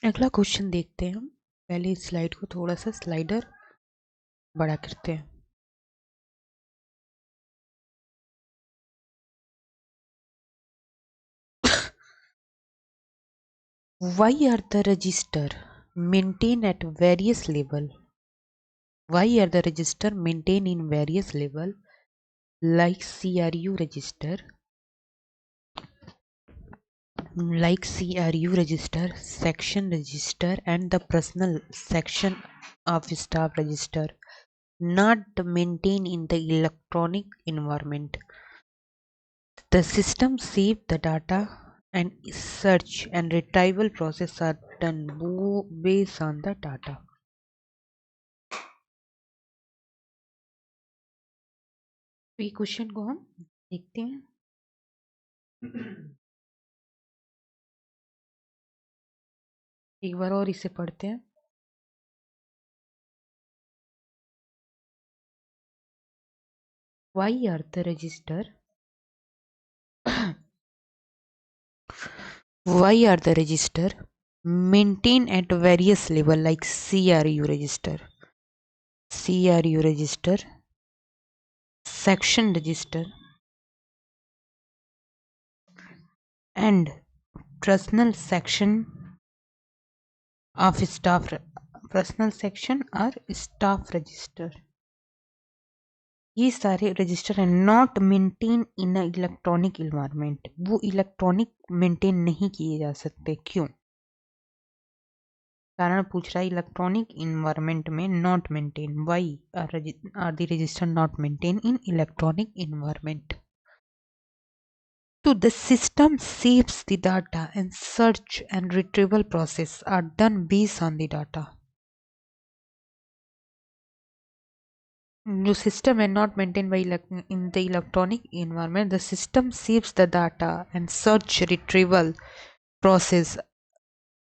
अगला क्वेश्चन देखते हैं हम। पहले इस स्लाइड को थोड़ा सा स्लाइडर बड़ा करते हैं। Why are the register maintained at various level? Why are the register maintained in various level like CRU register, section register, and the personal section of staff register, not maintained in the electronic environment? The system save the data and search and retrieval process are done based on the data. तो ये question को हम देखते हैं। एक बार और इसे पढ़ते हैं। Why are the register Why are the register maintained at various level like CRU register, section register, and personal section of staff, personal section or staff register? ये सारे रजिस्टर हैं not maintain in electronic environment. वो electronic maintain नहीं किए जा सकते। क्यों? कारण पूछ रहा है इलेक्ट्रॉनिक इन्वायरमेंट में not maintain. Why are the register not maintain in electronic environment? तो the system saves the data and search and retrieval process are done based on the data. जो system and not maintained by in the electronic environment, the system saves the data and search retrieval process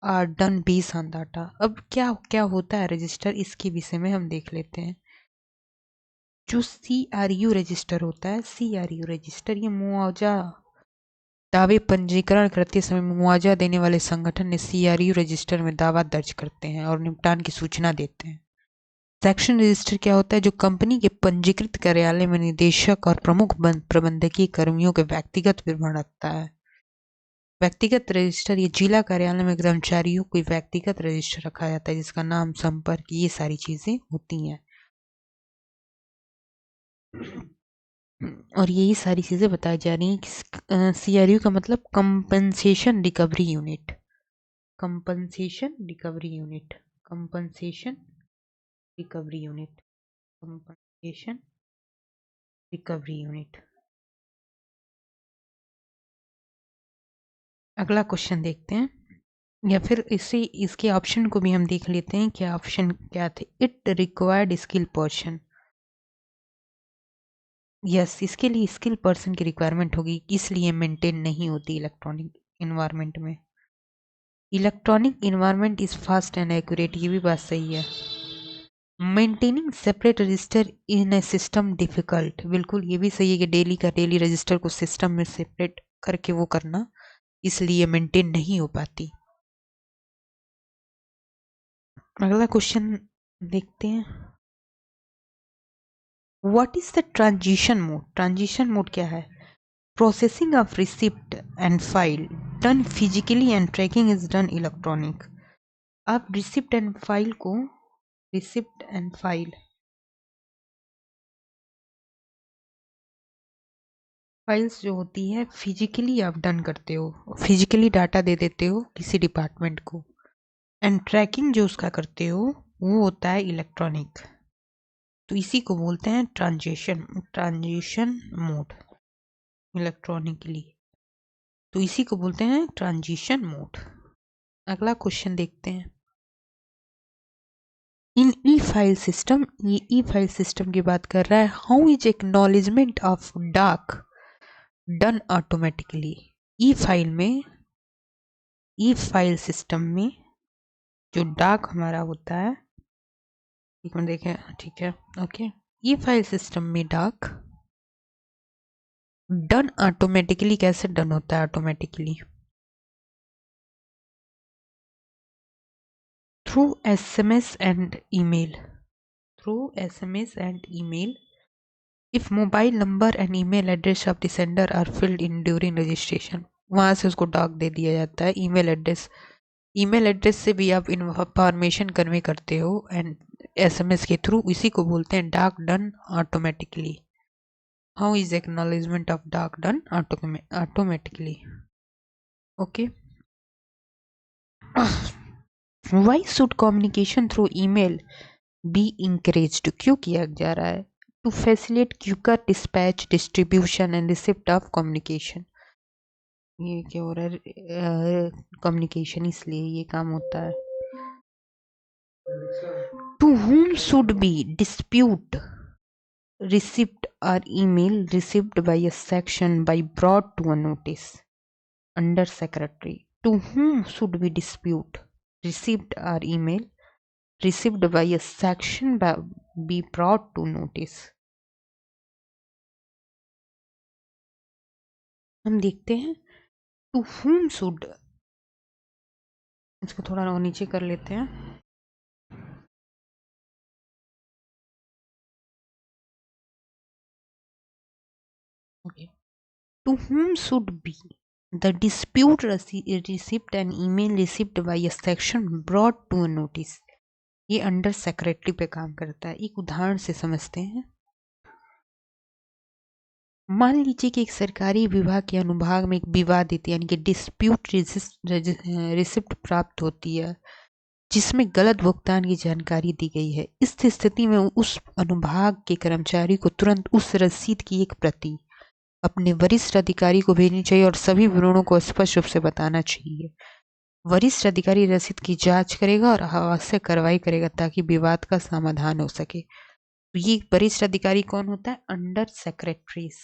are done based on data. अब क्या क्या होता है register, इसके विषय में हम देख लेते हैं। जो CRU रजिस्टर होता है, CRU रजिस्टर ये मुआवजा दावे पंजीकरण करते समय मुआवजा देने वाले संगठन ने CRU रजिस्टर में दावा दर्ज करते हैं और निपटान की सूचना देते हैं। सेक्शन रजिस्टर क्या होता है? जो कंपनी के पंजीकृत कार्यालय में निदेशक और प्रमुख प्रबंधकीय कर्मियों के व्यक्तिगत विवरण रखता है। व्यक्तिगत रजिस्टर, ये जिला कार्यालय में कर्मचारियों को व्यक्तिगत रजिस्टर रखा जाता है जिसका नाम, संपर्क, ये सारी चीजें होती हैं। और यही सारी चीजें बताई जा रही हैं। CRU का मतलब compensation recovery unit, compensation recovery unit, compensation recovery unit, compensation recovery unit. अगला क्वेश्चन देखते हैं, या फिर इसे इसके ऑप्शन को भी हम देख लेते हैं। क्या ऑप्शन क्या थे? It required skill person. Yes, इसके लिए स्किल पर्सन की रिक्वायरमेंट होगी, इसलिए मेंटेन नहीं होती इलेक्ट्रॉनिक इन्वायरमेंट में। Electronic environment is fast and accurate, ये भी बात सही है। मेंटेनिंग सेपरेट रजिस्टर इन ए सिस्टम डिफिकल्ट, बिल्कुल ये भी सही है कि डेली का डेली रजिस्टर को सिस्टम में सेपरेट करके वो करना, इसलिए मेंटेन नहीं हो पाती। अगला क्वेश्चन देखते हैं। What is the transition mode? Transition mode क्या है? Processing of receipt and file done physically and tracking is done electronic. आप रिसिप्ट एंड फाइल को, रिसिप्ट एंड फाइल, फाइल्स जो होती है फिजिकली आप डन करते हो, फिजिकली डाटा दे देते हो किसी डिपार्टमेंट को, एंड ट्रैकिंग जो उसका करते हो वो होता है इलेक्ट्रॉनिक। तो इसी को बोलते हैं ट्रांजिशन मोड इलेक्ट्रॉनिकली, तो इसी को बोलते हैं ट्रांजिशन मोड। अगला क्वेश्चन देखते हैं। इन ई फाइल सिस्टम, ये ई फाइल सिस्टम की बात कर रहा है। How is acknowledgement of dak done automatically? E file में, ई फाइल सिस्टम में जो डाक हमारा होता है, एक मिनट देखें, ठीक है, ओके। ई फाइल सिस्टम में डाक डन ऑटोमेटिकली कैसे डन होता है? Automatically through SMS and email. Through SMS and email. If mobile number and email address of the sender are filled in during registration, वहाँ से उसको डाक दे दिया जाता है. ईमेल एड्रेस से भी आप इंफॉर्मेशन कन्वे करते हो एंड SMS के थ्रू. इसी को बोलते हैं dak done automatically. How is acknowledgement of dak done automatically? Okay. Why should communication through email be encouraged? क्यों किया जा रहा है? To facilitate quicker dispatch, distribution and receipt of communication. ये क्या हो रहा है? कम्युनिकेशन, इसलिए ये काम होता है. To whom should be dispute receipt or email received by a section by brought to a notice under secretary. To whom should be dispute receipt or email received by a section be brought to notice. हम देखते हैं to whom should. इसको थोड़ा और नीचे कर लेते हैं. Okay. To whom should be the dispute receipt and email received by a section brought to a notice. ये अंडर सेक्रेटरी पे काम करता है. एक उदाहरण से समझते हैं. मान लीजिए कि एक सरकारी विभाग के अनुभाग में एक विवादित यानी कि डिस्प्यूट रिसिप्ट प्राप्त होती है जिसमें गलत भुगतान की जानकारी दी गई है. इस स्थिति में उस अनुभाग के कर्मचारी को तुरंत उस रसीद की एक प्रति अपने वरिष्ठ अधिकारी को भेजनी चाहिए और सभी विवरणों को स्पष्ट रूप से बताना चाहिए. वरिष्ठ अधिकारी रसीद की जांच करेगा और आवश्यक कार्रवाई करेगा ताकि विवाद का समाधान हो सके. तो ये वरिष्ठ अधिकारी कौन होता है? Under secretaries.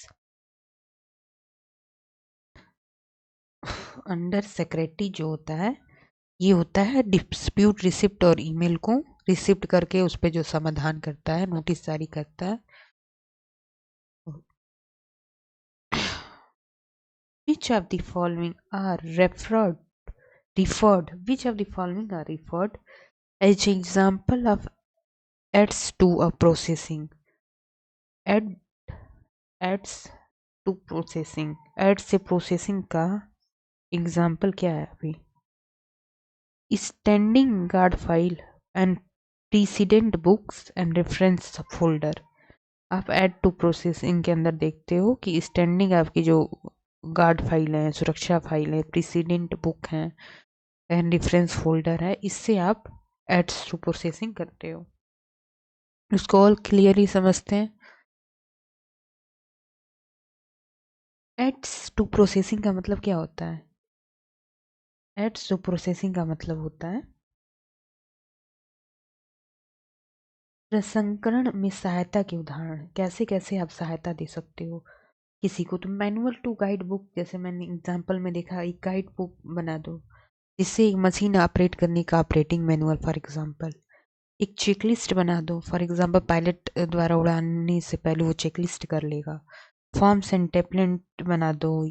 अंडर सेक्रेटरी जो होता है ये होता है डिस्प्यूट रिसिप्ट और ईमेल को रिसिप्ट करके उस पर जो समाधान करता है, नोटिस जारी करता है. Which of the following are referred? Which of the following are referred as example of adds to a processing? Adds to processing. Add से processing का एग्जाम्पल क्या है? अभी standing guard file and precedent books and reference folder. आप add to processing के अंदर देखते हो कि स्टैंडिंग आपकी जो गार्ड फाइल है, सुरक्षा फाइल है, प्रीसीडेंट बुक है एंड रेफरेंस फोल्डर है, इससे आप एड्स टू प्रोसेसिंग करते हो. उसको ऑल क्लियरली समझते हैं. एड्स टू प्रोसेसिंग का मतलब क्या होता है? एड्स टू प्रोसेसिंग का मतलब होता है प्रसंस्करण में सहायता के उदाहरण. कैसे कैसे आप सहायता दे सकते हो किसी को? तो मैनुअल टू गाइड बुक, जैसे मैंने एग्जांपल में देखा, एक गाइड बुक बना दो जिससे एक मशीन ऑपरेट करने का ऑपरेटिंग मैनुअल फॉर एग्जांपल. एक चेकलिस्ट बना दो फॉर एग्जांपल, पायलट द्वारा उड़ाने से पहले वो चेकलिस्ट कर लेगा. फॉर्म्स एंड टेम्पलेट बना दो,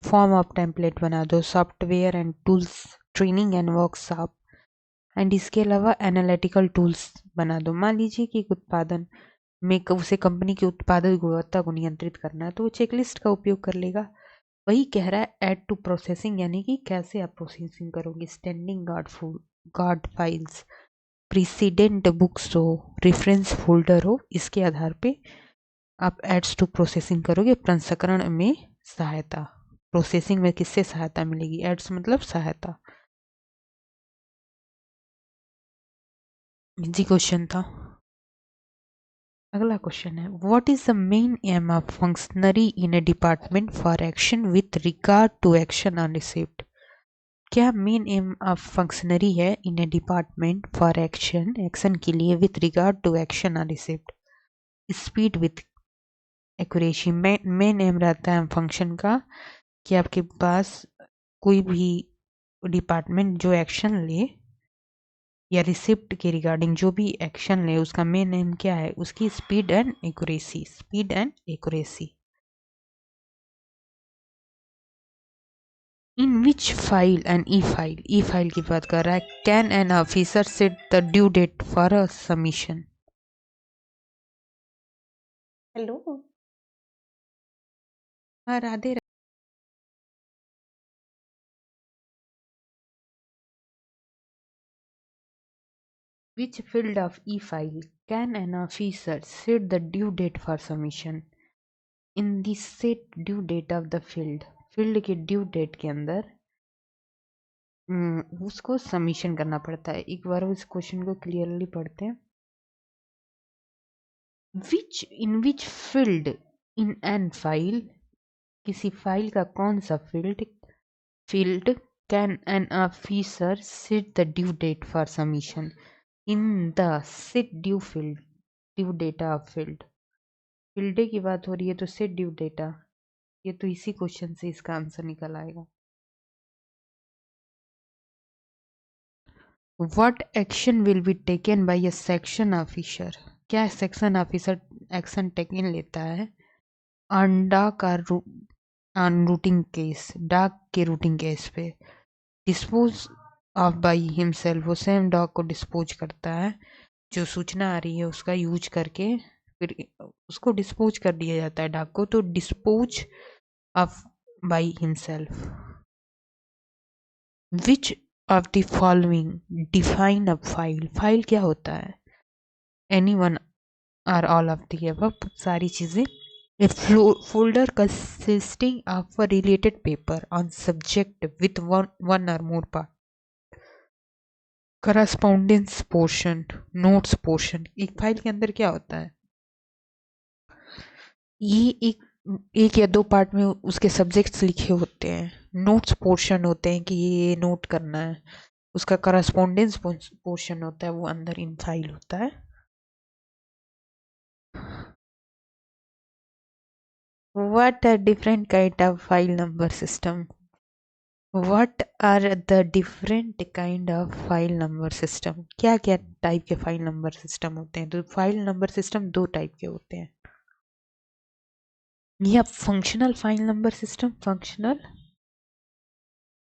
फॉर्म ऑफ टेम्पलेट बना दो. Software and tools training and workshop. And इसके अलावा एनालिटिकल टूल्स बना दो. मान लीजिए कि एक उत्पादन में उसे कंपनी की उत्पादन गुणवत्ता को नियंत्रित करना है तो वो चेकलिस्ट का उपयोग कर लेगा. वही कह रहा है ऐड टू प्रोसेसिंग, यानी कि कैसे आप प्रोसेसिंग करोगे. Standing guard files, precedent books हो, रेफरेंस फोल्डर हो, इसके आधार पे आप एड्स टू प्रोसेसिंग करोगे. प्रसंस्करण में सहायता, प्रोसेसिंग में किससे सहायता मिलेगी? एड्स मतलब सहायता. इजी क्वेश्चन था. अगला क्वेश्चन है what is the main aim of functionary in a department for action with regard to action on receipt. क्या मेन एम ऑफ फंक्शनरी है in a department for action के लिए with regard to action on receipt? Speed with accuracy. Main aim रहता है function का कि आपके पास कोई भी डिपार्टमेंट जो एक्शन ले या रिसिप्ट के रिगार्डिंग जो भी एक्शन ले उसका मेन एम क्या है? उसकी speed and accuracy. Speed and accuracy. In which file and e file की बात कर रहा है। Can an officer set the due date for a submission. Hello. हाँ Radhe. Which field of e-file can an officer set the due date for submission? In the set due date of the field के due date के अंदर उसको submission करना पड़ता है। एक बार इस क्वेश्चन को क्लियरली पढ़ते हैं। Which field in an file, किसी फाइल का कौन सा field can an officer set the due date for submission. In the set due data of field की बात हो रही है तो सेट ड्यू डेटा, ये तो इसी क्वेश्चन से इसका आंसर निकल आएगा। What action will be taken by a section officer? क्या सेक्शन ऑफिसर एक्शन टेकन लेता है ऑन डाक ऑन रूटिंग केस, डाक के रूटिंग केस पे। डिस्पोज ऑफ बाई हिमसेल्फ, वो सेम डॉग को डिस्पोज करता है। जो सूचना आ रही है उसका यूज करके फिर उसको डिस्पोज कर दिया जाता है डॉग को। तो dispose of by himself. Which of the following define a file क्या होता है। Any one or all of the above, सारी चीजें। A folder consisting of a related paper on subject with one or more part. Correspondence portion, notes portion। एक file के अंदर क्या होता है, ये एक या दो पार्ट में उसके सब्जेक्ट्स लिखे होते हैं। नोट्स पोर्शन होते हैं कि ये नोट करना है। उसका करस्पॉन्डेंस पोर्शन होता है, वो अंदर इन फाइल होता है। What are different kind of file number system? What are the different kind of file number system? क्या क्या टाइप के फाइल नंबर सिस्टम होते हैं। तो फाइल नंबर सिस्टम दो टाइप के होते हैं। या functional file number system,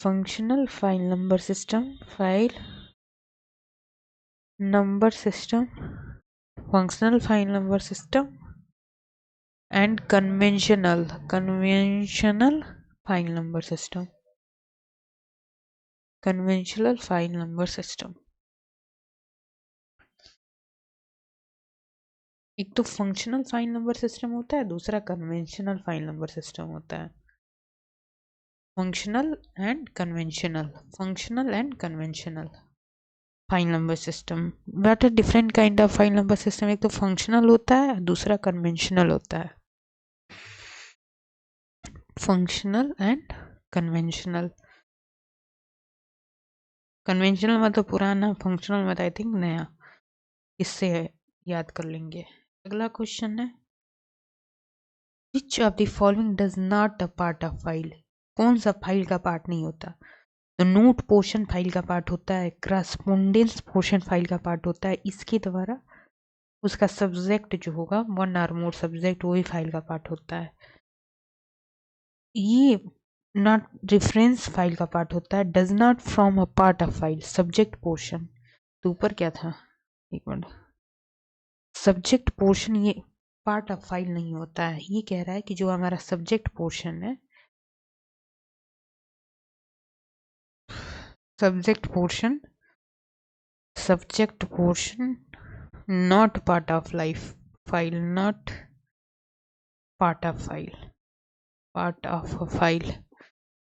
functional file number system, functional file number system and conventional file number system, conventional file number system. एक तो फंक्शनल फाइल नंबर सिस्टम होता है, दूसरा कन्वेंशनल फाइल नंबर सिस्टम होता है। Functional and conventional file number system. What are different kind of file number system. एक तो functional होता है, दूसरा कन्वेंशनल होता है। Functional and conventional. कन्वेंशनल मतलब पुराना, फंक्शनल मतलब आई थिंक नया। इससे याद कर लेंगे। अगला क्वेश्चन है, विच of the following does not a part of file. कौन सा फाइल का पार्ट नहीं होता। तो नोट पोर्शन फाइल का पार्ट होता है, करस्पॉन्डेंस पोर्शन फाइल का पार्ट होता है। इसके द्वारा उसका सब्जेक्ट जो होगा, वन और मोर सब्जेक्ट, वो भी फाइल का पार्ट होता है। ये नॉट रेफरेंस फाइल का पार्ट होता है। Does not from a part of file, subject portion. तो ऊपर क्या था, एक मिनट, सब्जेक्ट पोर्शन ये पार्ट ऑफ फाइल नहीं होता है। ये कह रहा है कि जो हमारा सब्जेक्ट पोर्शन है, subject portion not part of file, not part of file,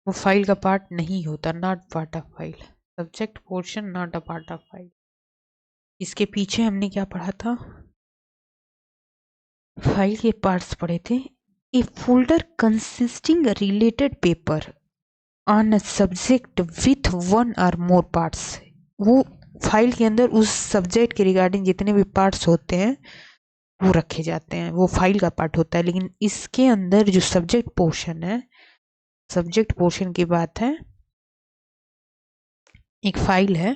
वो फाइल का पार्ट नहीं होता, not part of file. Subject portion not a part of file. इसके पीछे हमने क्या पढ़ा था, फाइल के पार्ट्स पढ़े थे। A folder consisting related paper on a subject with one or more parts. वो फाइल के अंदर उस सब्जेक्ट के रिगार्डिंग जितने भी पार्ट्स होते हैं वो रखे जाते हैं, वो फाइल का पार्ट होता है। लेकिन इसके अंदर जो सब्जेक्ट पोर्शन है, सब्जेक्ट पोर्शन की बात है, एक फाइल है,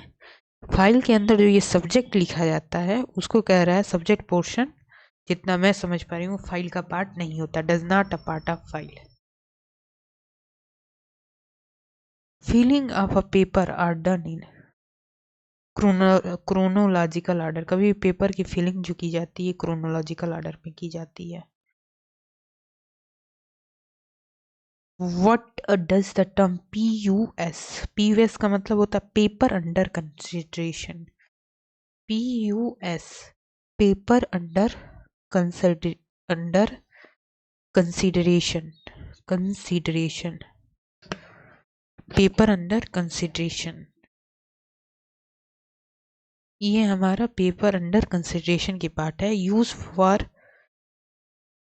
फाइल के अंदर जो ये सब्जेक्ट लिखा जाता है उसको कह रहा है सब्जेक्ट पोर्शन। जितना मैं समझ पा रही हूँ फाइल का पार्ट नहीं होता, does not a part of file. Filing of a paper are done in chronological order. कभी पेपर की फिलिंग जो की जाती है क्रोनोलॉजिकल ऑर्डर में की जाती है। What does the term PUS? PUS का मतलब होता है paper under consideration. PUS paper under under consideration. Consideration paper under consideration, ये हमारा पेपर अंडर कंसिडरेशन की पार्ट है। Use for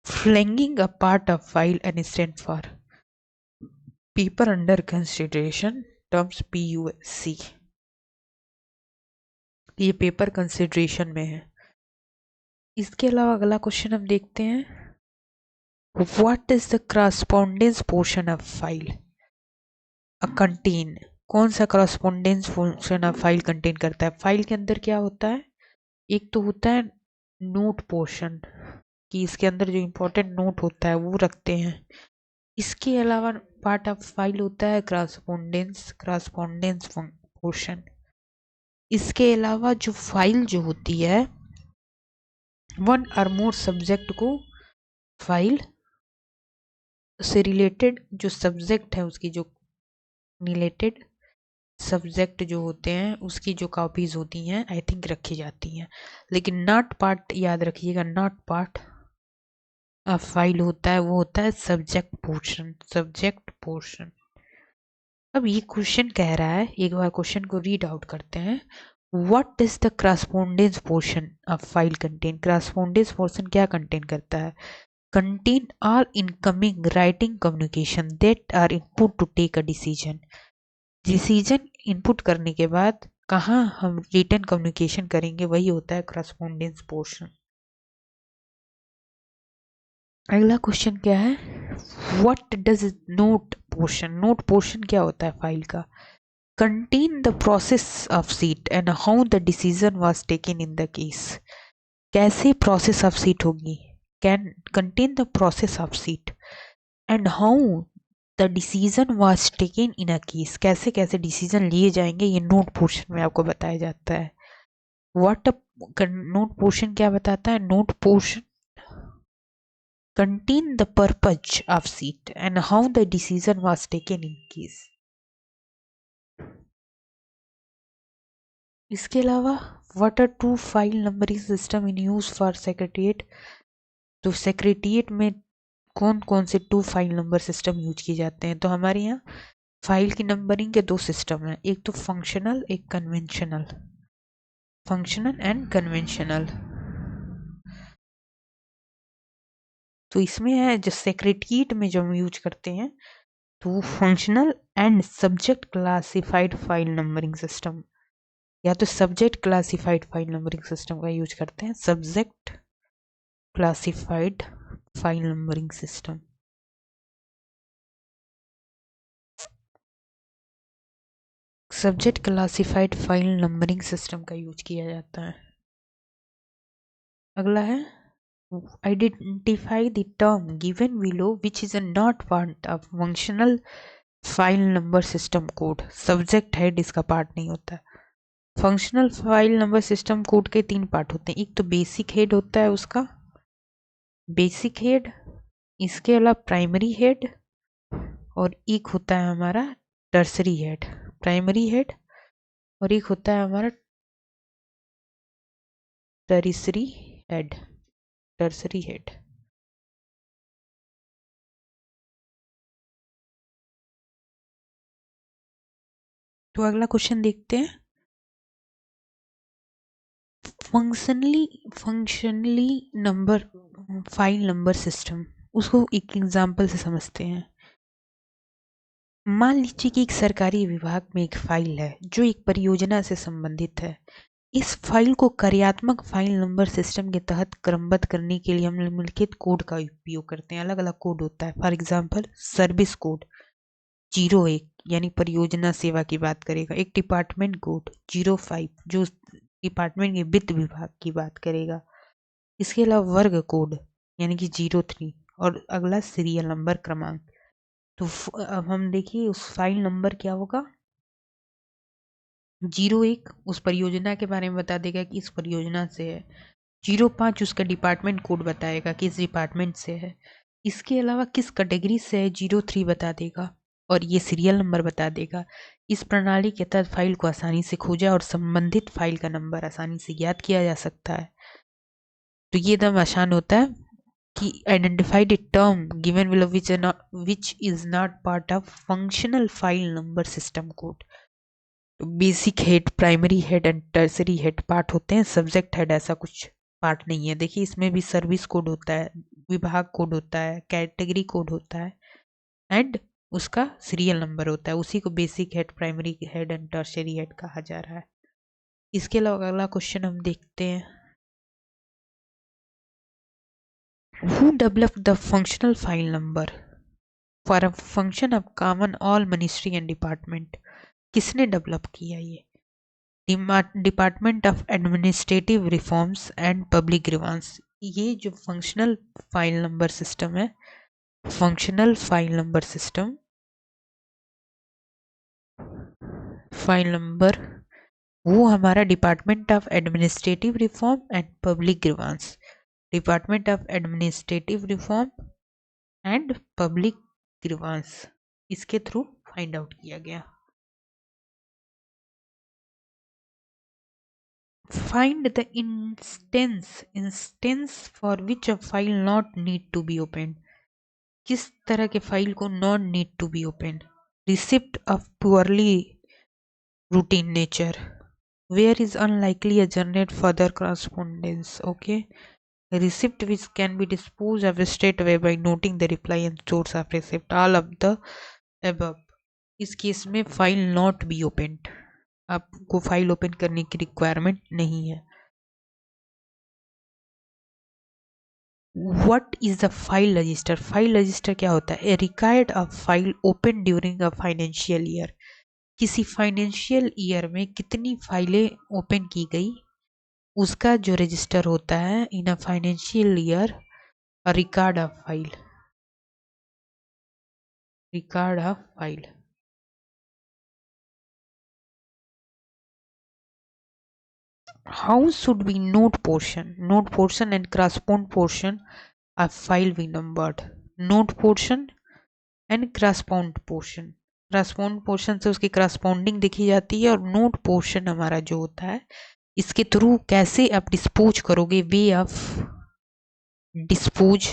flanging a part of file and stand for paper under consideration terms PUSC। ये paper consideration में है। इसके अलावा अगला क्वेश्चन हम देखते हैं, what is the correspondence portion of file content. कौन सा correspondence portion of file content करता है। फाइल के अंदर क्या होता है, एक तो होता है नोट पोर्शन, कि इसके अंदर जो इम्पोर्टेंट नोट होता है वो रखते हैं। इसके अलावा पार्ट ऑफ फाइल होता है करस्पॉन्डेंस पोर्शन। इसके अलावा जो फाइल जो होती है, वन और मोर सब्जेक्ट को फाइल से रिलेटेड जो सब्जेक्ट है उसकी जो रिलेटेड सब्जेक्ट जो होते हैं उसकी जो कॉपीज होती हैं आई थिंक रखी जाती हैं। लेकिन नॉट पार्ट याद रखिएगा, नॉट पार्ट फाइल होता है वो होता है सब्जेक्ट पोर्शन। Subject portion. अब ये क्वेश्चन कह रहा है, एक बार क्वेश्चन को रीड आउट करते हैं। What is the correspondence portion of file contain. Correspondence portion क्या कंटेन करता है, contain all incoming writing communication that are input to take a decision। Decision input करने के बाद कहाँ हम रिटर्न कम्युनिकेशन करेंगे वही होता है करस्पॉन्डेंस पोर्शन। अगला क्वेश्चन क्या है, what does note portion. Note portion क्या होता है फाइल का, contain the process of seat and how the decision was taken in the case. कैसे प्रोसेस ऑफ सीट होगी, can contain the process of seat and how the decision was taken in a case. कैसे कैसे decision लिए जाएंगे ये note portion में आपको बताया जाता है। व्हाट नोट पोर्शन क्या बताता है, note portion contain the purpose of seat and how the decision was taken in case। इसके अलावा what are two file numbering system in use for secretariat। तो सेक्रेटेरिएट में कौन कौन से two file number system use किए जाते हैं। तो हमारे यहाँ फाइल की नंबरिंग के दो सिस्टम हैं, एक तो फंक्शनल एक कन्वेंशनल। Functional and conventional. तो इसमें है जो सेक्रेटेरिएट में जो हम यूज करते हैं तो functional and subject classified file numbering system, या तो subject classified file numbering system का यूज करते हैं। Subject classified file numbering system. Subject classified file numbering system का यूज किया जाता है। अगला है identify the term given below which is not part of functional file number system code. Subject head इसका पार्ट नहीं होता है। Functional file number system code के तीन पार्ट होते हैं, एक तो बेसिक हेड होता है उसका, बेसिक हेड, इसके अलावा प्राइमरी हेड, और एक होता है हमारा टर्सरी हेड। प्राइमरी हेड और एक होता है हमारा टर्सरी हेड। Tertiary head. तो अगला क्वेश्चन देखते हैं, functionally number file number system, उसको एक एग्जांपल से समझते हैं। मान लीजिए कि एक सरकारी विभाग में एक फाइल है जो एक परियोजना से संबंधित है। इस फाइल को कार्यात्मक फाइल नंबर सिस्टम के तहत क्रमबद्ध करने के लिए हम निम्नलिखित कोड का उपयोग करते हैं। अलग अलग कोड होता है, फॉर एग्जांपल सर्विस कोड 01 यानी परियोजना सेवा की बात करेगा, एक डिपार्टमेंट कोड 05 जो डिपार्टमेंट के वित्त विभाग की बात करेगा, इसके अलावा वर्ग कोड यानी कि 03 और अगला सीरियल नंबर क्रमांक। तो अब हम देखिए उस फाइल नंबर क्या होगा, 01 उस परियोजना के बारे में बता देगा कि इस परियोजना से है। 05 उसका डिपार्टमेंट कोड बताएगा कि इस डिपार्टमेंट से है। इसके अलावा किस कैटेगरी से है 03 बता देगा और ये सीरियल नंबर बता देगा। इस प्रणाली के तहत फाइल को आसानी से खोजा और संबंधित फाइल का नंबर आसानी से ज्ञात किया जा सकता है। तो ये एकदम आसान होता है कि identified term given below which is not part of functional file number system code. Basic head, primary head and tertiary head part होते हैं, सब्जेक्ट हेड ऐसा कुछ पार्ट नहीं है। देखिए इसमें भी सर्विस कोड होता है, विभाग कोड होता है, कैटेगरी कोड होता है एंड उसका सीरियल नंबर होता है। उसी को basic head, primary head and tertiary head कहा जा रहा है। इसके अलावा अगला क्वेश्चन हम देखते हैं, who developed the functional file number for a function of common all ministry and department. किसने डेवलप किया ये? Department of administrative reforms and public grievance. ये जो फंक्शनल फाइल नंबर सिस्टम है, functional file number system, file number, वो हमारा department of administrative reform and public grievance, department of administrative reform and public grievance, इसके through find out किया गया। Find the instance for which a file not need to be opened. किस तरह के file को not need to be open? Receipt of poorly routine nature, where is unlikely a generate further correspondence. Okay, receipt which can be disposed of straight away by noting the reply and source of receipt, all of the above. इस case में file not be opened, आपको file open करने की requirement नहीं है। What is the file register? File register क्या होता है? A record of file open during a financial year. किसी फाइनेंशियल ईयर में कितनी फाइलें ओपन की गई उसका जो रजिस्टर होता है in a financial year, record of file, record of file. How should we note portion? Note portion and correspond portion of file be numbered. Note portion and correspond portion, correspond portion से उसकी corresponding दिखी जाती है और note portion हमारा जो होता है इसके थ्रू कैसे आप डिस्पोज करोगे, way of dispose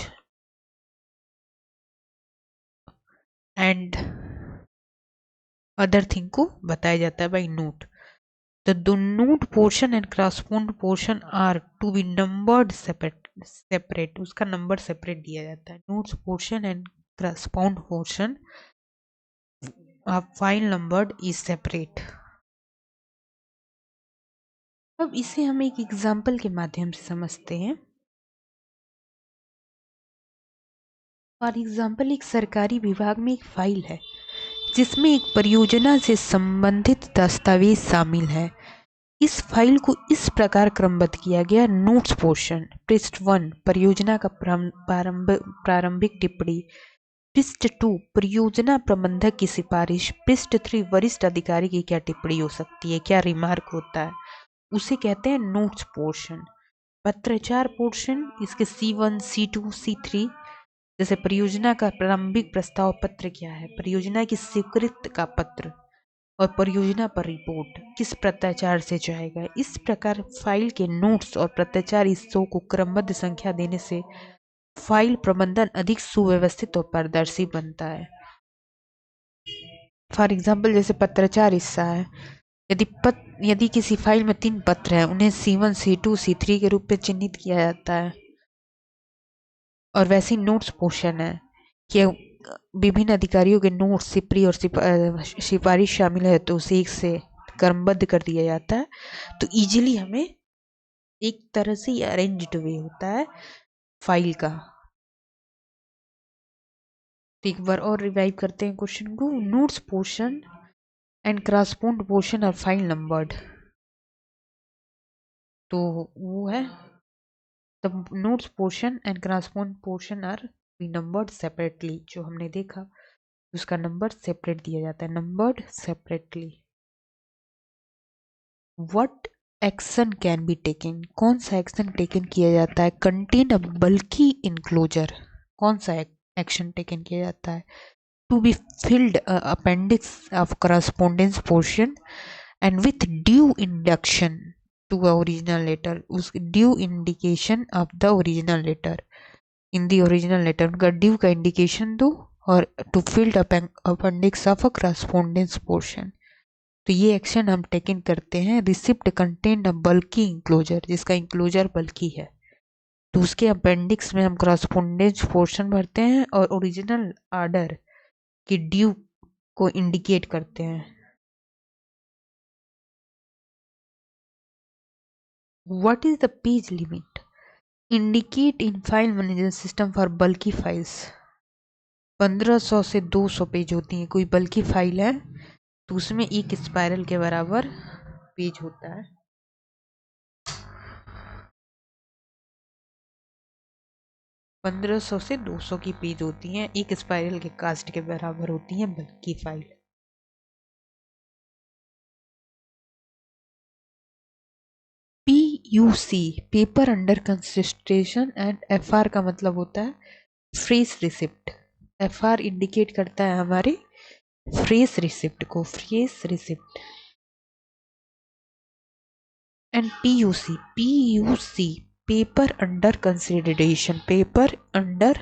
and other thing को बताया जाता है by note. The note portion and correspond portion are to be numbered separate, उसका नंबर सेपरेट दिया जाता है। Notes portion and correspond portion file numbered is separate. अब इसे हम एक एग्जाम्पल के माध्यम से समझते हैं। फॉर एग्जाम्पल, एक सरकारी विभाग में एक फाइल है जिसमें एक परियोजना से संबंधित दस्तावेज शामिल है। इस फाइल को इस प्रकार क्रमबद्ध किया गया। नोट्स पोर्शन, पृष्ठ 1 परियोजना का प्रारंभिक टिप्पणी, पृष्ठ 2 परियोजना प्रबंधक की सिफारिश, पृष्ठ 3 वरिष्ठ अधिकारी की क्या टिप्पणी हो सकती है, क्या रिमार्क होता है, उसे कहते हैं नोट्स पोर्शन। पत्राचार पोर्शन, इसके C1, C2, C3, जैसे परियोजना का प्रारंभिक प्रस्ताव पत्र क्या है, परियोजना की स्वीकृत का पत्र और परियोजना पर रिपोर्ट किस पत्राचार से जाएगा। इस प्रकार फाइल के नोट्स और पत्राचार हिस्सों को क्रमबद्ध संख्या देने से फाइल प्रबंधन अधिक सुव्यवस्थित और पारदर्शी बनता है। फॉर एग्जाम्पल, जैसे पत्राचार हिस्सा है, यदि किसी फाइल में 3 पत्र हैं, उन्हें C1, C2, C3 के रूप में चिन्हित किया जाता है। और वैसे ही नोट्स पोर्शन है कि विभिन्न अधिकारियों के नोट्स, सिपरी और सिफारिश शामिल है तो उसे एक से क्रमबद्ध कर दिया जाता है। तो इजीली हमें एक तरह से अरेंज्ड वे होता है फाइल का। तो एक बार और रिवाइव करते हैं क्वेश्चन को। Notes portion and correspond portion are file numbered. तो वो है the notes portion and correspond portion are be numbered separately. जो हमने देखा उसका नंबर सेपरेट दिया जाता है, numbered separately. What action can be taken, कौन सा एक्शन टेकन किया जाता है, कंटेन अ बल्की इनक्लोजर, कौन सा एक्शन टेकन किया जाता है, to be filled appendix of correspondence portion and with due induction to a original letter, उस due indication of the original letter, in the original letter उनका due का indication दो, और to filled appendix of a correspondence portion. तो ये action हम taken करते हैं। Receipt content a bulky enclosure, जिसका इंक्लोजर बल्की है, तो उसके अपेंडिक्स में हम करस्पोंडेंस पोर्शन भरते हैं और ओरिजिनल आर्डर की ड्यू को इंडिकेट करते हैं। What is the page limit indicate in file manager system for bulky files. 1500 से 200 पेज होती हैं। कोई बल्की फाइल है तो उसमें एक स्पाइरल के बराबर पेज होता है। 1500 से 200 की पेज होती हैं, एक स्पाइरल के कास्ट के बराबर होती हैं bulky file. PUC paper under consideration and FR का मतलब होता है फ्रेश रिसिप्ट। FR इंडिकेट करता है हमारे फ्रेश रिसिप्ट को, fresh receipt. And PUC paper under consideration, paper under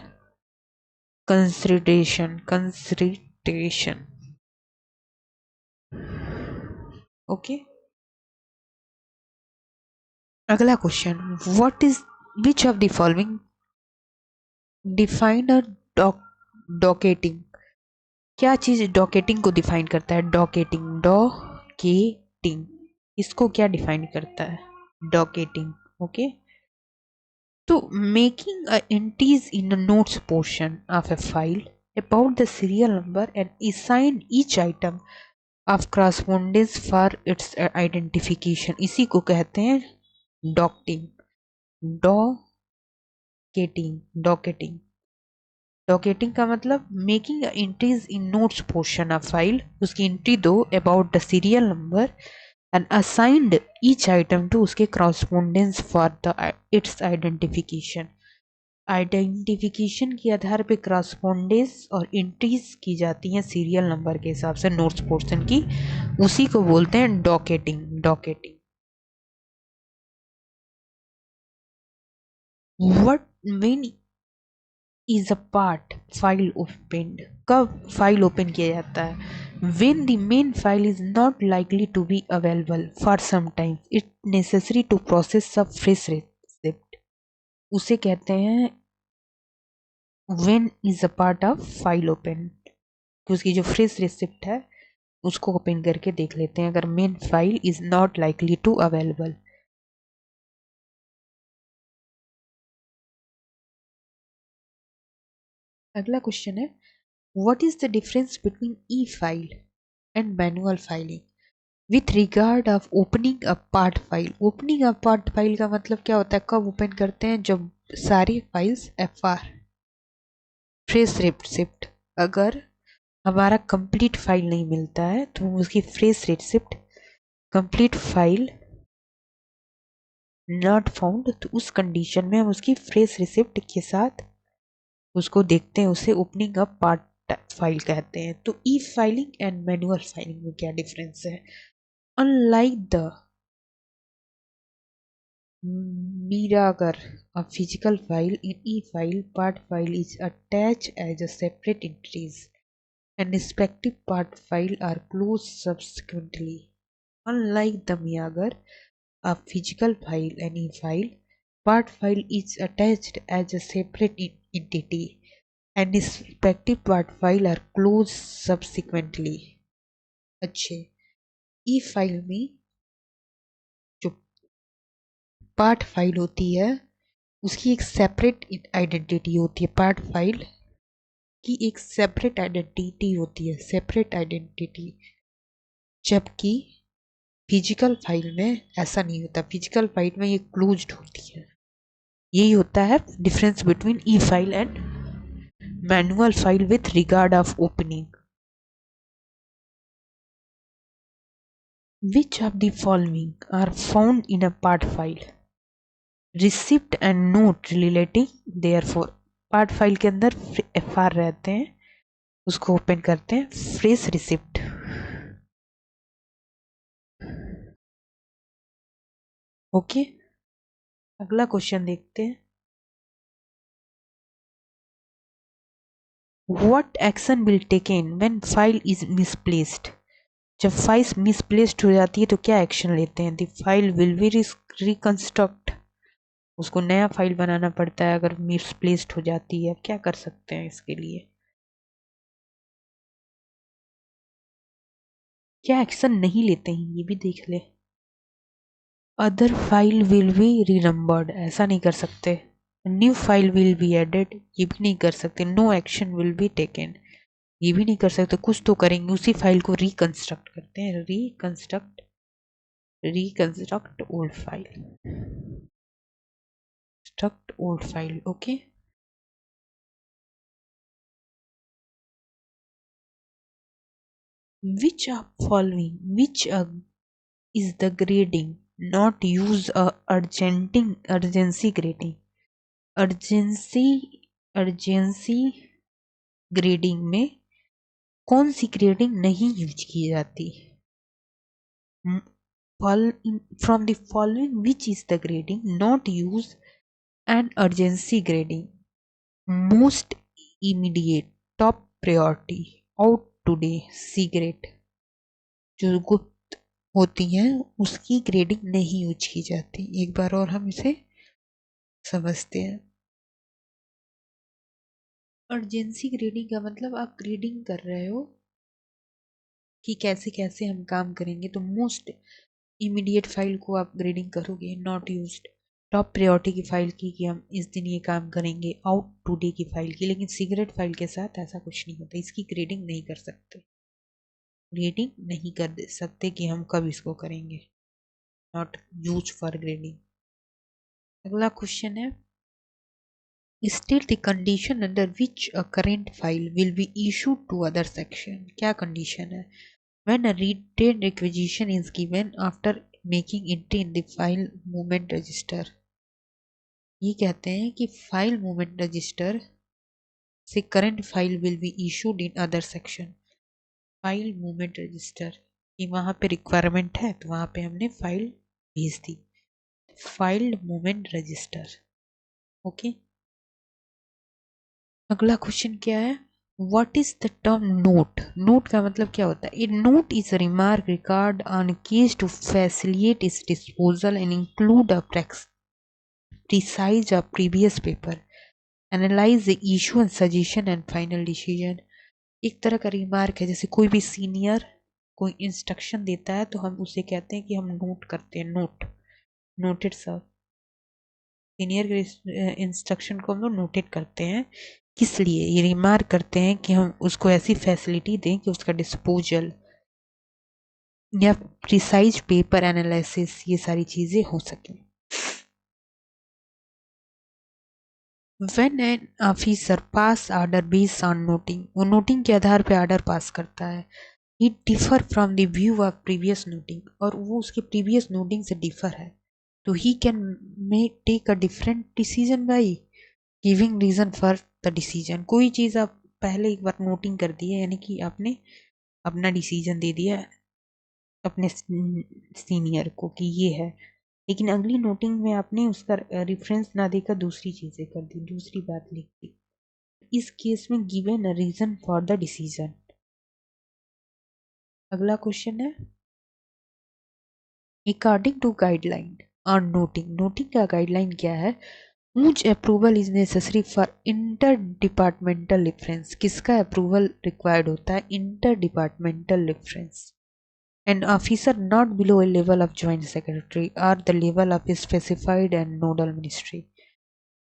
consideration. Okay. अगला question, what is which of the following define a docketing. क्या चीज डॉकेटिंग को डिफाइन करता है? डॉकेटिंग इसको क्या डिफाइन करता है? डॉकेटिंग। ओके। तो making a entries in a notes portion of a file about the serial number and assign each item of correspondence for its identification, इसी को कहते हैं डॉकेटिंग। डॉकेटिंग डॉकेटिंग डॉकेटिंग का मतलब making entries in notes portion of file, उसकी entry दो about the serial number and assigned each item to उसके correspondence for the its identification. Identification के आधार पे करस्पोंडेंस और एंट्रीज की जाती हैं सीरियल नंबर के हिसाब से नोट्स पोर्शन की, उसी को बोलते हैं docketing. Docketing. What when is a part file opened, कब फाइल ओपन किया जाता है? When the main file is not likely to be available for some time it necessary to process sub fresh receipt, उसे कहते हैं when is a part of file open. उसकी जो fresh receipt है उसको ओपन करके देख लेते हैं अगर main file is not likely to available. अगला क्वेश्चन है, what is the difference between e file and manual filing with regard of opening a part file. Opening a part file का मतलब क्या होता है? कब ओपन करते हैं? जब सारी फाइल्स FR फ्रेश रिसिप्ट, अगर हमारा कंप्लीट फाइल नहीं मिलता है तो हम उसकी fresh receipt, complete file not found, तो उस कंडीशन में हम उसकी फ्रेश रिसिप्ट के साथ उसको देखते हैं, उसे ओपनिंग अप पार्ट फाइल कहते हैं। तो ई फाइलिंग एंड मैनुअल फाइलिंग में क्या डिफरेंस है? Unlike the mirror a physical file, in e-file part file is attached as a separate entries and respective part file are closed subsequently. Unlike the mirror a physical file and e-file, part file is attached as a separate entity and respective part file are closed subsequently. अच्छे ई file में जो part file होती है उसकी एक separate identity होती है। Part file की एक सेपरेट आइडेंटिटी होती है, सेपरेट आइडेंटिटी, जबकि फिजिकल फाइल में ऐसा नहीं होता। फिजिकल फाइल में ये क्लोज्ड होती है। यही होता है difference between e file and manual file with regard of opening. Which of the following are found in a part file? Receipt and note relating therefore part file के अंदर FR रहते हैं, उसको ओपन करते हैं, फ्रेश रिसिप्ट। ओके, अगला question देखते हैं। What action will taken when file is misplaced? जब फाइल मिसप्लेस्ड हो जाती है तो क्या एक्शन लेते हैं? The file will B reconstruct, उसको नया फाइल बनाना पड़ता है अगर मिसप्लेस्ड हो जाती है। क्या कर सकते हैं इसके लिए? क्या एक्शन नहीं लेते हैं ये भी देख ले। Other file will be renumbered, ऐसा नहीं कर सकते। New file will be added, ये भी नहीं कर सकते। No action will be taken, ये भी नहीं कर सकते। कुछ तो करेंगे, उसी फाइल को रिकंस्ट्रक्ट करते हैं। Reconstruct old file, struct old file. Okay, which is the grading not use a urgency grading? Urgency grading में कौन सी ग्रेडिंग नहीं यूज की जाती? From the following which is the grading not use and urgency grading? Most immediate, top priority, out today, secret. जो गुप्त होती है उसकी ग्रेडिंग नहीं यूज की जाती। एक बार और हम इसे समझते हैं। अर्जेंसी ग्रेडिंग का मतलब आप ग्रेडिंग कर रहे हो कि कैसे कैसे हम काम करेंगे, तो मोस्ट इमीडिएट फाइल को आप ग्रेडिंग करोगे। नॉट यूज्ड, टॉप प्रायोरिटी की फाइल की कि हम इस दिन ये काम करेंगे। आउट टुडे की फाइल की। लेकिन सीक्रेट फाइल के साथ ऐसा कुछ नहीं होता, इसकी ग्रेडिंग नहीं कर सकते। ग्रेडिंग नहीं कर सकते कि हम कब इसको करेंगे। Not use for grading. अगला क्वेश्चन है, state the condition under which a current file will be issued to other section। क्या कंडीशन है? when a retained requisition is given after making entry in the file movement register। ये कहते हैं कि file movement register से current file will be issued in other section. File movement register कि वहां पे रिक्वायरमेंट है तो वहां पे हमने फाइल भेज दी। File movement register. ओके, अगला क्वेश्चन क्या है? What is the term note? Note का मतलब क्या होता है? A note is a remark record on case to facilitate its disposal and include a precise a previous paper, analyze the issue and suggestion and final decision। एक तरह का remark है, जैसे कोई भी सीनियर कोई इंस्ट्रक्शन देता है तो हम उसे कहते हैं कि हम नोट करते हैं। Note, noted sir. सीनियर के इंस्ट्रक्शन को हम लोग नोटेड करते हैं। किस लिए ये रिमार्क करते हैं? कि हम उसको ऐसी फैसिलिटी दें कि उसका डिस्पोजल या प्रिसाइज पेपर एनालिसिस ये सारी चीजें हो सके। When an officer pass order based on noting, वो नोटिंग के आधार पे ऑर्डर पास करता है। It differ from the view of previous noting, और वो उसके प्रीवियस नोटिंग से डिफर है। तो he can may take a different decision by giving reason for the decision। कोई चीज आप पहले एक बार नोटिंग कर दी है यानी कि आपने अपना डिसीजन दे दिया अपने सीनियर को कि ये है, लेकिन अगली नोटिंग में आपने उसका रेफरेंस ना देकर दूसरी चीजें कर दी, दूसरी बात लिख दी। इस केस में given a reason for the decision. अगला क्वेश्चन है, according to guideline on noting, noting का गाइडलाइन क्या है? Whose approval is necessary for inter departmental reference? किसका अप्रूवल रिक्वायर्ड होता है? Inter departmental reference. An officer not below a level of joint secretary or the level of a specified and nodal ministry।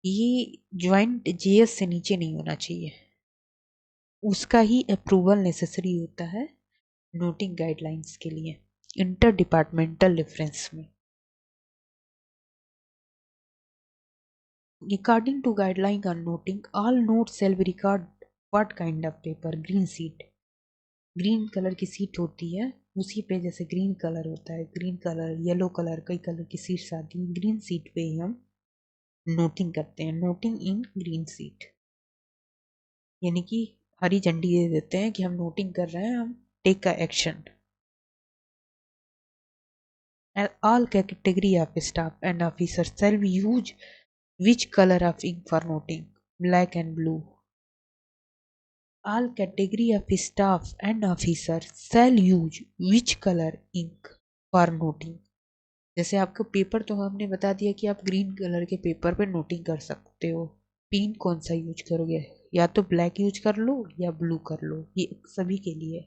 ये joint JS से नीचे नहीं होना चाहिए, उसका ही अप्रूवल नेसेसरी होता है नोटिंग गाइडलाइंस के लिए इंटर डिपार्टमेंटल रेफरेंस में। According to guideline on noting, all notes shall be record what kind of paper? Green sheet, green colour की सीट होती है उसी पे जैसे ग्रीन कलर होता है, ग्रीन कलर, येलो कलर, कई कलर की सीट्स आती हैं, ग्रीन सीट पे ही हम नोटिंग करते हैं, नोटिंग इन ग्रीन सीट, यानी कि हरी झंडी दे देते हैं कि हम नोटिंग कर रहे हैं, हम टेक का action. All category of staff and officers shall use which color of ink for noting? Black and blue. All category of staff and officers shall use which color ink for noting? जैसे आपको paper तो हमने बता दिया कि आप green colour के paper पे नोटिंग कर सकते हो, पेन कौन सा यूज करोगे, या तो ब्लैक यूज कर लो या ब्लू कर लो, ये सभी के लिए।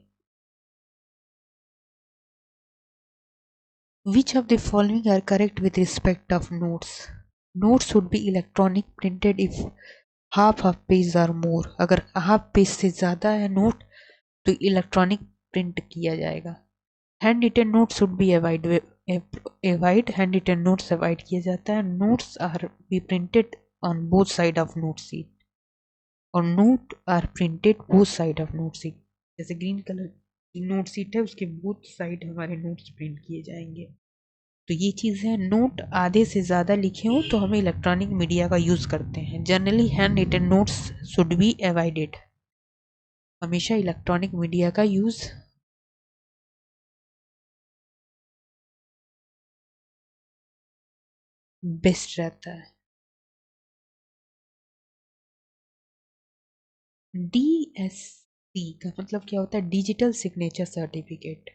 Which of the following are correct with respect of notes? Notes should be electronic printed if half of page or more. अगर हाफ पेज से ज़्यादा है नोट तो इलेक्ट्रॉनिक प्रिंट किया जाएगा। Handwritten note should be avoid, hand written notes avoid किया जाता है। Notes are be printed on both side of note sheet, और note are printed both side of note sheet. जैसे green colour की note sheet है उसके both side हमारे notes print किए जाएंगे। तो ये चीज़ है, नोट आधे से ज़्यादा लिखे हो तो हम इलेक्ट्रॉनिक मीडिया का यूज़ करते हैं। Generally hand written notes should be avoided, हमेशा इलेक्ट्रॉनिक मीडिया का यूज़ बेस्ट रहता है। DSC का मतलब क्या होता है? Digital signature certificate.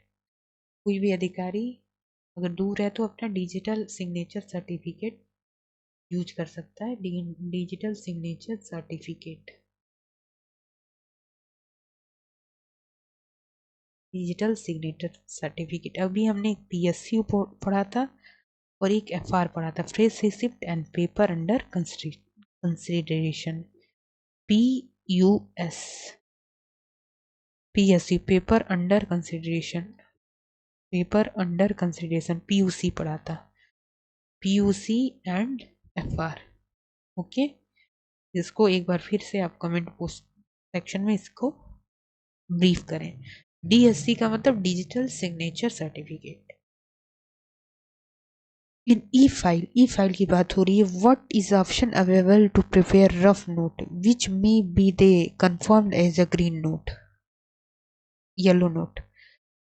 कोई भी अधिकारी अगर दूर है तो अपना डिजिटल सिग्नेचर सर्टिफिकेट यूज कर सकता है, digital signature certificate. Digital signature certificate, अभी हमने एक PSU पढ़ा था और एक FR पढ़ा था, fresh receipt and paper under consideration. PUS, PSU paper under consideration, paper under consideration, PUC पढ़ा था, PUC एंड FR। ओके, इसको एक बार फिर से आप कमेंट पोस्ट सेक्शन में इसको ब्रीफ करें। DSC का मतलब digital signature certificate. In e file की बात हो रही है। What is option available to prepare rough note which may be the confirmed as a green note, yellow note.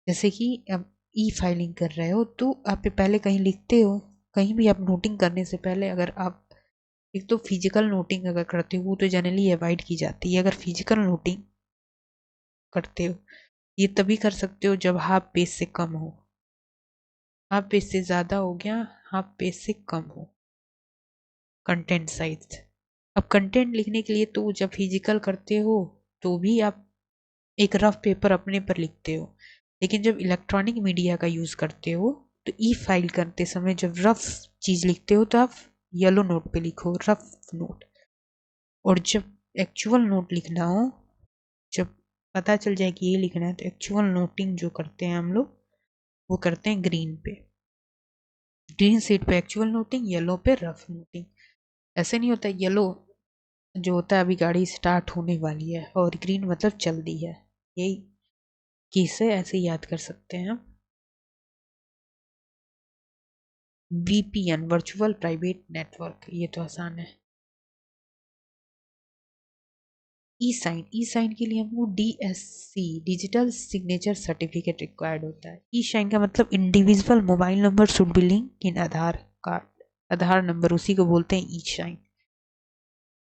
जैसे कि अब ई फाइलिंग कर रहे हो तो आप पहले कहीं लिखते हो, कहीं भी आप नोटिंग करने से पहले अगर आप एक तो फिजिकल नोटिंग अगर करते हो वो तो जनरली अवॉइड की जाती है। अगर फिजिकल नोटिंग करते हो ये तभी कर सकते हो जब हाफ पेज से कम हो, हाफ पेज से ज़्यादा हो गया, हाफ पेज से कम हो कंटेंट साइज। अब कंटेंट लिखने के लिए तो जब फिजिकल करते हो तो भी आप एक रफ पेपर अपने पर लिखते हो, लेकिन जब इलेक्ट्रॉनिक मीडिया का यूज़ करते हो तो ई फाइल करते समय जब रफ चीज़ लिखते हो तो आप येलो नोट पे लिखो, रफ नोट। और जब एक्चुअल नोट लिखना हो, जब पता चल जाए कि ये लिखना है तो एक्चुअल नोटिंग जो करते हैं हम लोग वो करते हैं ग्रीन पे, ग्रीन सीट पे एक्चुअल नोटिंग, येलो पे रफ नोटिंग। ऐसे नहीं होता, येलो जो होता है अभी गाड़ी स्टार्ट होने वाली है और ग्रीन मतलब चल दी है, यही किसे ऐसे याद कर सकते हैं हम। VPN वर्चुअल प्राइवेट नेटवर्क, ये तो आसान है। ई साइन के लिए हमको DSC digital signature certificate required होता है। ई साइन का मतलब individual mobile number should be link in Aadhaar card, Aadhaar number उसी को बोलते हैं e sign.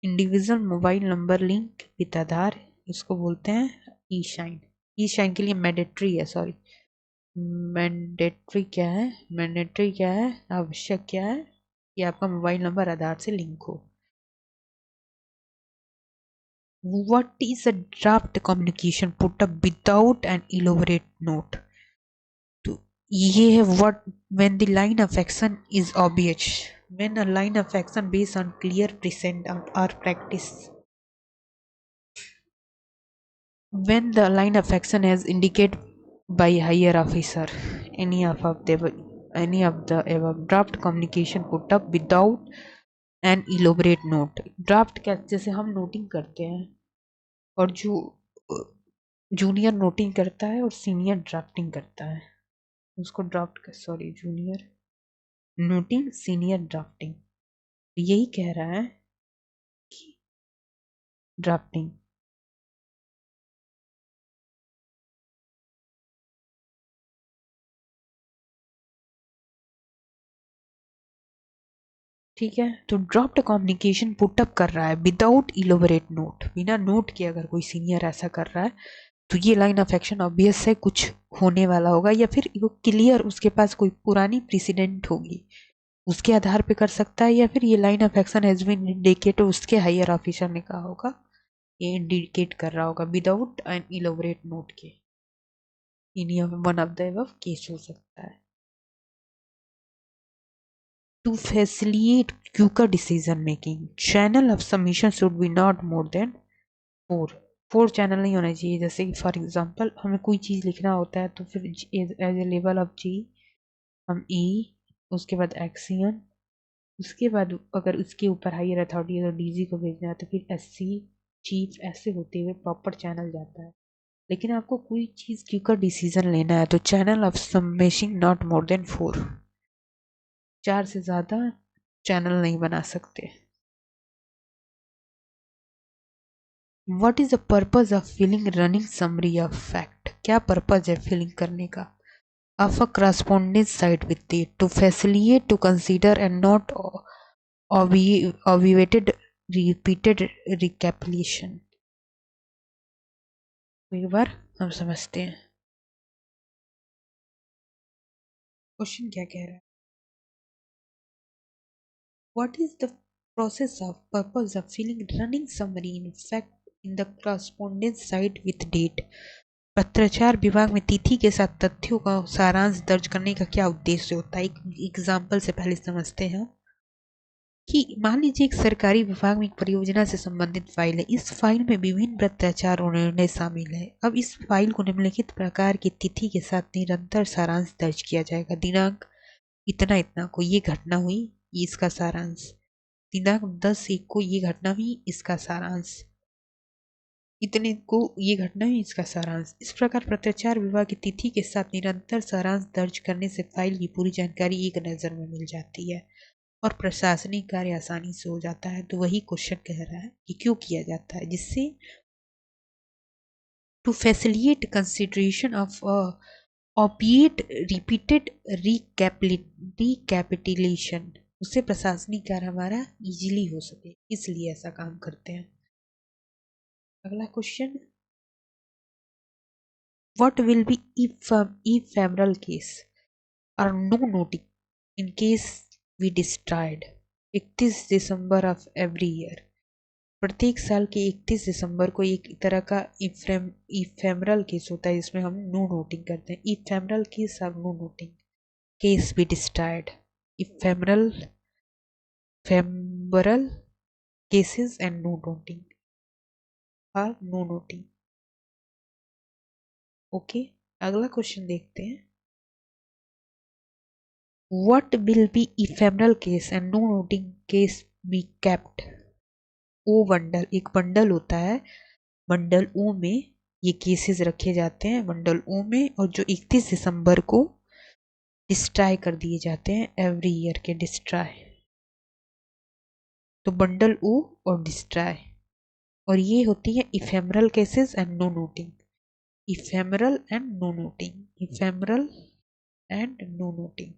Individual mobile number link with Aadhaar, इसको बोलते हैं ई साइन। ई साइन के लिए मैंडेटरी है, सॉरी मैंडेटरी क्या है, मैंडेटरी क्या है, आवश्यक क्या है कि आपका मोबाइल नंबर आधार से लिंक हो। What is a draft communication put up without an elaborate note? तो ये है what when the line of action is obvious, when a line of action based on clear present or practice, when the line of action is indicated by higher officer, any of the above draft communication put up without an elaborate note। Draft क्या, जैसे हम noting करते हैं और जो junior noting करता है और सीनियर ड्राफ्टिंग करता है, उसको ड्राफ्ट कर, sorry junior noting senior drafting, यही कह रहा है कि ड्राफ्टिंग। ठीक है, तो ड्रॉप्ड कम्युनिकेशन पुटअप कर रहा है विदाउट इलोबरेट नोट, बिना नोट के अगर कोई सीनियर ऐसा कर रहा है तो ये लाइन ऑफ एक्शन ऑब्वियस है कुछ होने वाला होगा, या फिर वो क्लियर उसके पास कोई पुरानी प्रेसिडेंट होगी उसके आधार पे कर सकता है, या फिर ये line of action has been indicate उसके हायर ऑफिसर ने कहा होगा, ये इंडिकेट कर रहा होगा विदाउट एन इलोबरेट नोट के। Any one of the above case हो सकता है। To facilitate quicker decision making, channel of submission should be not more than 4। 4 channel नहीं होना चाहिए, जैसे कि फॉर एग्जांपल हमें कोई चीज़ लिखना होता है तो फिर एज ए लेवल ऑफ जी हम ई, उसके बाद एक्सियन, उसके बाद अगर उसके ऊपर हायर अथॉरिटी है तो डीजी को भेजना है, तो फिर एससी चीफ, ऐसे होते हुए प्रॉपर चैनल जाता है। लेकिन आपको कोई चीज़ क्विकर डिसीजन लेना है तो channel of submission not more than 4, 4 से ज़्यादा चैनल नहीं बना सकते। What is the purpose of filing running summary of fact, क्या पर्पज है फिलिंग करने का? Of a correspondence side with it to facilitate to consider and not obviated repeated recapitulation। एक बार हम समझते हैं क्वेश्चन क्या कह रहा है। What is the process of purpose of filling running summary in fact in the correspondence side with date? पत्राचार विभाग में तिथि के साथ तथ्यों का सारांश दर्ज करने का क्या उद्देश्य होता है? एक एग्जाम्पल से पहले समझते हैं कि मान लीजिए एक सरकारी विभाग में एक परियोजना से संबंधित फाइल है। इस फाइल में विभिन्न भ्रष्टाचार और निर्णय शामिल है। अब इस फाइल को निम्नलिखित प्रकार की तिथि के साथ निरंतर सारांश दर्ज किया जाएगा। दिनांक इतना इतना को ये घटना हुई, ये इसका सारांश। दिनांक 10/1 को ये घटना हुई, इसका सारांश। इतने को ये घटना हुई, इसका सारांश। इस प्रकार भ्रष्टाचार विभाग की तिथि के साथ निरंतर सारांश दर्ज करने से फाइल की पूरी जानकारी एक नज़र में मिल जाती है और प्रशासनिक कार्य आसानी से हो जाता है। तो वही क्वेश्चन कह रहा है कि क्यों किया जाता है, जिससे to facilitate consideration of obviate repeated recapitulation, उससे प्रशासनिक कार्य हमारा इजीली हो सके, इसलिए ऐसा काम करते हैं। अगला question, what will be ephemeral case और no noting in case we destroyed 31 December of every year. प्रत्येक साल के 31 दिसंबर को एक तरह का इफेमरल केस होता है जिसमें हम नो नोटिंग करते हैं। इफेमरल केस और no noting case be destroyed, ephemeral फेमरल केसेस एंड नो नोटिंग और नो नोटिंग। ओके, अगला क्वेश्चन देखते हैं। What will be ephemeral case and no noting case be kept? O bundle, एक bundle होता है, बंडल ओ में ये केसेस रखे जाते हैं, बंडल ओ में, और जो 31 दिसंबर को डिस्ट्रॉय कर दिए जाते हैं, एवरी ईयर के डिस्ट्रॉय। तो बंडल ओ और डिस्ट्रॉय, और ये होती है ephemeral cases and no noting. Ephemeral and no noting, ephemeral and no noting.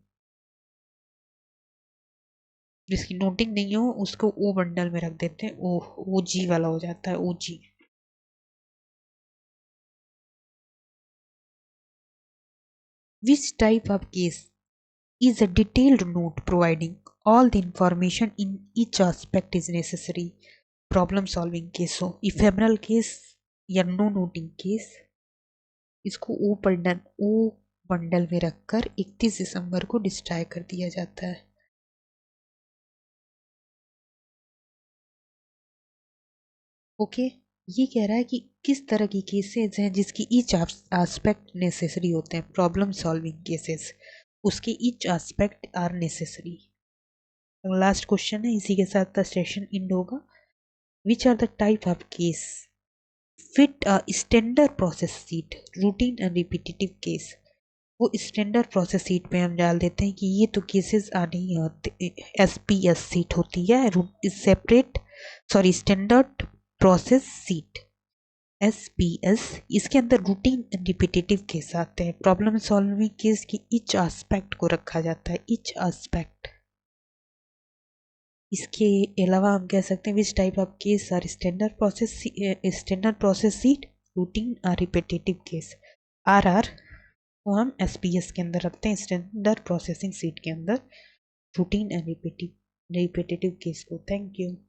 जिसकी नोटिंग नहीं हो उसको ओ बंडल में रख देते हैं, ओ जी वाला हो जाता है, ओ जी। Which type of case is a detailed note providing all the information in each aspect is necessary? Problem solving case हो, इफेमरल केस या नो नोटिंग केस, इसको ओ बंडल में रखकर 31 दिसंबर को डिस्ट्रॉय कर दिया जाता है। ओके, ये कह रहा है कि किस तरह की केसेस हैं जिसकी ईच एस्पेक्ट नेसेसरी होते हैं, प्रॉब्लम सॉल्विंग केसेस, उसके each aspect are necessary. Last question है, इसी के साथ का सेशन एंड होगा। Which are the type of case fit a standard process sheet, routine and repetitive case? वो स्टैंडर्ड प्रोसेस सीट पे हम डाल देते हैं कि ये तो केसेस आने होते, SPS सीट होती है, separate, sorry, standard process seat, SPS। इसके अंदर रूटीन एंड रिपीटेटिव केस आते हैं, प्रॉब्लम सॉल्विंग केस की इच एस्पेक्ट को रखा जाता है, इच एस्पेक्ट। इसके अलावा हम कह सकते हैं which type of case are standard process seat, routine और रिपीटेटिव केस, RR को हम SPS के अंदर रखते हैं, स्टैंडर्ड प्रोसेसिंग सीट के अंदर रूटीन एंड रिपीटेटिव केस को। Thank you.